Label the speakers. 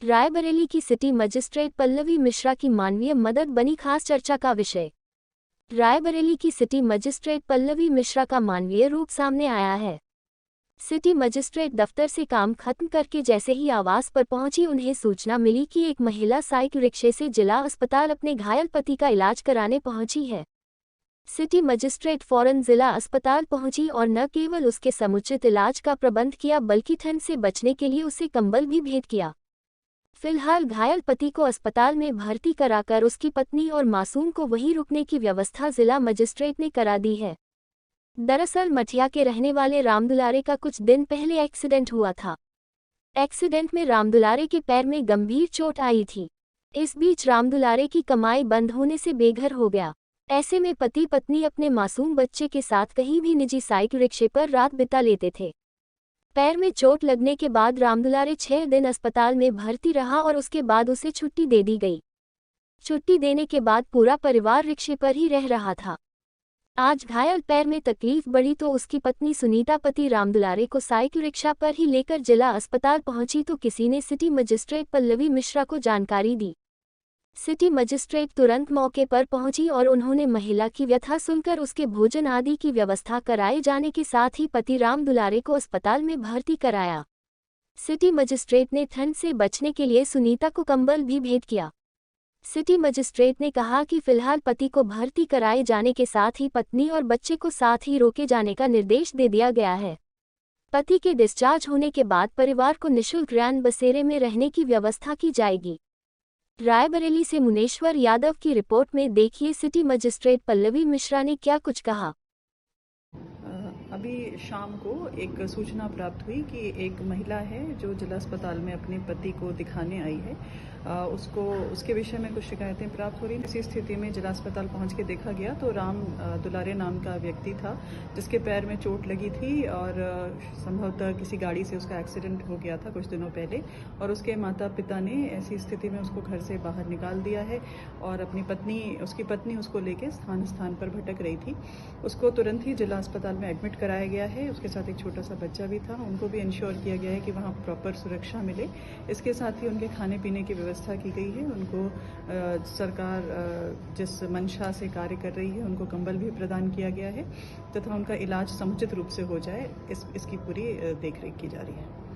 Speaker 1: रायबरेली की city magistrate Pallavi Mishra की मानवीय मदद बनी खास चर्चा का विषय। रायबरेली की सिटी मजिस्ट्रेट पल्लवी मिश्रा का मानवीय रूप सामने आया है। सिटी मजिस्ट्रेट दफ्तर से काम खत्म करके जैसे ही आवास पर पहुंची, उन्हें सूचना मिली कि एक महिला साइकिल रिक्शे से जिला अस्पताल अपने घायल पति का इलाज कराने पहुंची है। सिटी मजिस्ट्रेट फौरन जिला अस्पताल पहुंची और न केवल उसके समुचित इलाज का प्रबंध किया, बल्कि ठंड से बचने के लिए उसे कंबल भी भेंट किया। फिलहाल घायल पति को अस्पताल में भर्ती कराकर उसकी पत्नी और मासूम को वहीं रुकने की व्यवस्था जिला मजिस्ट्रेट ने करा दी है। दरअसल मठिया के रहने वाले रामदुलारे का कुछ दिन पहले एक्सीडेंट हुआ था। एक्सीडेंट में रामदुलारे के पैर में गंभीर चोट आई थी। इस बीच रामदुलारे की कमाई बंद होने से बेघर हो गया। ऐसे में पति पत्नी अपने मासूम बच्चे के साथ कहीं भी निजी साइकिल रिक्शे पर रात बिता लेते थे। पैर में चोट लगने के बाद रामदुलारे 6 दिन अस्पताल में भर्ती रहा और उसके बाद उसे छुट्टी दे दी गई। छुट्टी देने के बाद पूरा परिवार रिक्शे पर ही रह रहा था। आज घायल पैर में तकलीफ बढ़ी तो उसकी पत्नी सुनीता पति रामदुलारे को साइकिल रिक्शा पर ही लेकर जिला अस्पताल पहुंची तो किसी ने सिटी मजिस्ट्रेट पल्लवी मिश्रा को जानकारी दी। सिटी मजिस्ट्रेट तुरंत मौके पर पहुंची और उन्होंने महिला की व्यथा सुनकर उसके भोजन आदि की व्यवस्था कराए जाने के साथ ही पति रामदुलारे को अस्पताल में भर्ती कराया। सिटी मजिस्ट्रेट ने ठंड से बचने के लिए सुनीता को कंबल भी भेंट किया। सिटी मजिस्ट्रेट ने कहा कि फिलहाल पति को भर्ती कराए जाने के साथ ही पत्नी और बच्चे को साथ ही रोके जाने का निर्देश दे दिया गया है। पति के डिस्चार्ज होने के बाद परिवार को निःशुल्क रैन बसेरे में रहने की व्यवस्था की जाएगी। रायबरेली से मुनेश्वर यादव की रिपोर्ट में देखिए सिटी मजिस्ट्रेट पल्लवी मिश्रा ने क्या कुछ कहा।
Speaker 2: अभी शाम को एक सूचना प्राप्त हुई कि एक महिला है जो जिला अस्पताल में अपने पति को दिखाने आई है। उसको उसके विषय में कुछ शिकायतें प्राप्त हो रही। इसी स्थिति में जिला अस्पताल पहुंच के देखा गया तो राम दुलारे नाम का व्यक्ति था जिसके पैर में चोट लगी थी और संभवतः किसी गाड़ी से उसका एक्सीडेंट हो गया था कुछ दिनों पहले, और उसके माता पिता ने ऐसी स्थिति में उसको घर से बाहर निकाल दिया है और उसकी पत्नी उसको लेके स्थान स्थान पर भटक रही थी। उसको तुरंत ही जिला अस्पताल में एडमिट कराया गया है। उसके साथ एक छोटा सा बच्चा भी था। उनको भी इंश्योर किया गया है कि वहाँ प्रॉपर सुरक्षा मिले। इसके साथ ही उनके खाने पीने की व्यवस्था की गई है। उनको सरकार जिस मंशा से कार्य कर रही है उनको कंबल भी प्रदान किया गया है तथा उनका इलाज समुचित रूप से हो जाए इसकी पूरी देखरेख की जा रही है।